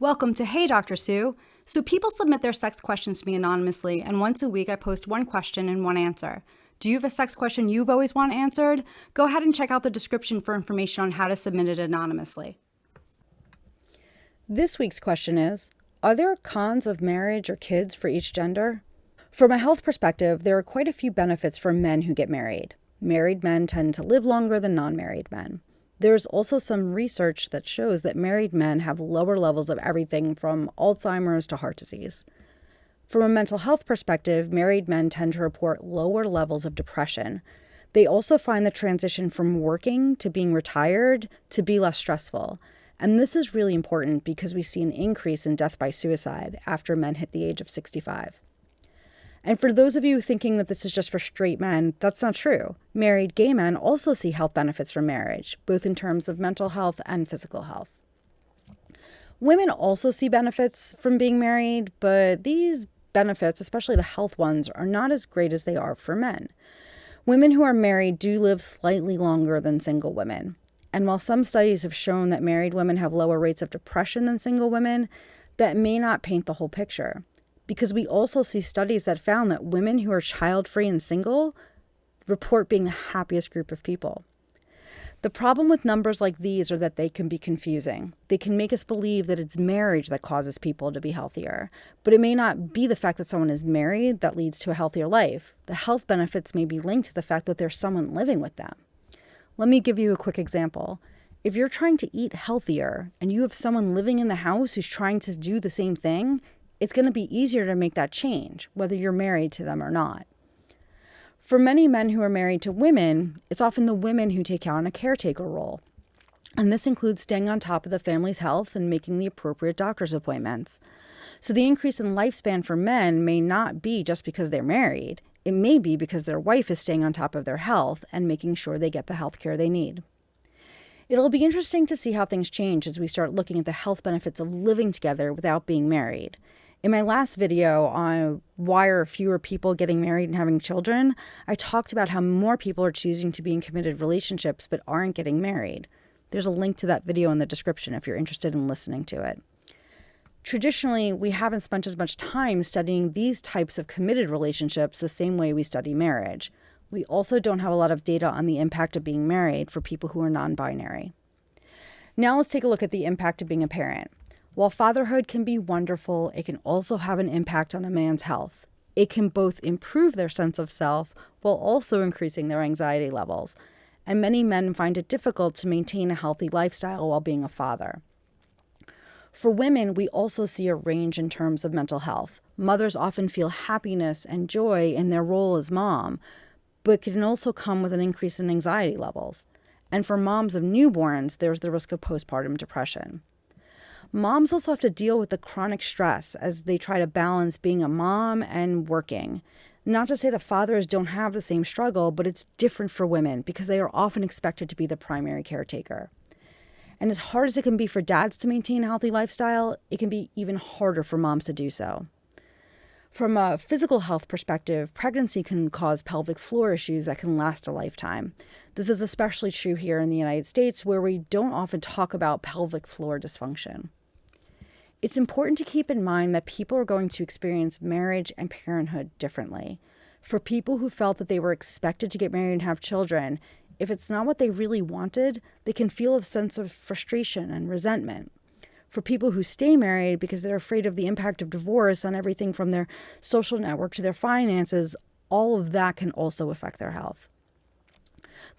Welcome to Hey Dr. Sue. So people submit their sex questions to me anonymously, and once a week I post one question and one answer. Do you have a sex question you've always wanted answered? Go ahead and check out the description for information on how to submit it anonymously. This week's question is, are there cons of marriage or kids for each gender? From a health perspective, there are quite a few benefits for men who get married. Married men tend to live longer than non-married men. There's also some research that shows that married men have lower levels of everything from Alzheimer's to heart disease. From a mental health perspective, married men tend to report lower levels of depression. They also find the transition from working to being retired to be less stressful. And this is really important because we see an increase in death by suicide after men hit the age of 65. And for those of you thinking that this is just for straight men, that's not true. Married gay men also see health benefits from marriage, both in terms of mental health and physical health. Women also see benefits from being married, but these benefits, especially the health ones, are not as great as they are for men. Women who are married do live slightly longer than single women. And while some studies have shown that married women have lower rates of depression than single women, that may not paint the whole picture. Because we also see studies that found that women who are child-free and single report being the happiest group of people. The problem with numbers like these are that they can be confusing. They can make us believe that it's marriage that causes people to be healthier, but it may not be the fact that someone is married that leads to a healthier life. The health benefits may be linked to the fact that there's someone living with them. Let me give you a quick example. If you're trying to eat healthier and you have someone living in the house who's trying to do the same thing, it's going to be easier to make that change, whether you're married to them or not. For many men who are married to women, it's often the women who take on a caretaker role. And this includes staying on top of the family's health and making the appropriate doctor's appointments. So the increase in lifespan for men may not be just because they're married. It may be because their wife is staying on top of their health and making sure they get the health care they need. It'll be interesting to see how things change as we start looking at the health benefits of living together without being married. In my last video on why are fewer people getting married and having children, I talked about how more people are choosing to be in committed relationships but aren't getting married. There's a link to that video in the description if you're interested in listening to it. Traditionally, we haven't spent as much time studying these types of committed relationships the same way we study marriage. We also don't have a lot of data on the impact of being married for people who are non-binary. Now let's take a look at the impact of being a parent. While fatherhood can be wonderful, it can also have an impact on a man's health. It can both improve their sense of self while also increasing their anxiety levels. And many men find it difficult to maintain a healthy lifestyle while being a father. For women, we also see a range in terms of mental health. Mothers often feel happiness and joy in their role as mom, but can also come with an increase in anxiety levels. And for moms of newborns, there's the risk of postpartum depression. Moms also have to deal with the chronic stress as they try to balance being a mom and working. Not to say that fathers don't have the same struggle, but it's different for women because they are often expected to be the primary caretaker. And as hard as it can be for dads to maintain a healthy lifestyle, it can be even harder for moms to do so. From a physical health perspective, pregnancy can cause pelvic floor issues that can last a lifetime. This is especially true here in the United States, where we don't often talk about pelvic floor dysfunction. It's important to keep in mind that people are going to experience marriage and parenthood differently. For people who felt that they were expected to get married and have children, if it's not what they really wanted, they can feel a sense of frustration and resentment. For people who stay married because they're afraid of the impact of divorce on everything from their social network to their finances, all of that can also affect their health.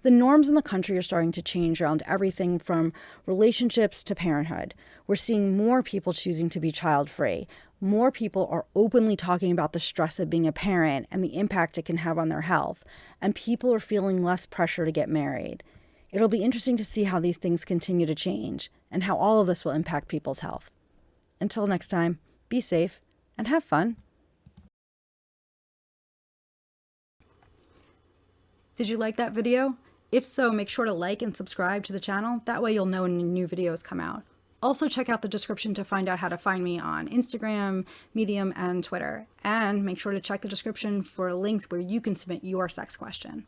The norms in the country are starting to change around everything from relationships to parenthood. We're seeing more people choosing to be child-free. More people are openly talking about the stress of being a parent and the impact it can have on their health. And people are feeling less pressure to get married. It'll be interesting to see how these things continue to change and how all of this will impact people's health. Until next time, be safe and have fun. Did you like that video? If so, make sure to like and subscribe to the channel. That way you'll know when new videos come out. Also check out the description to find out how to find me on Instagram, Medium, and Twitter. And make sure to check the description for links where you can submit your sex question.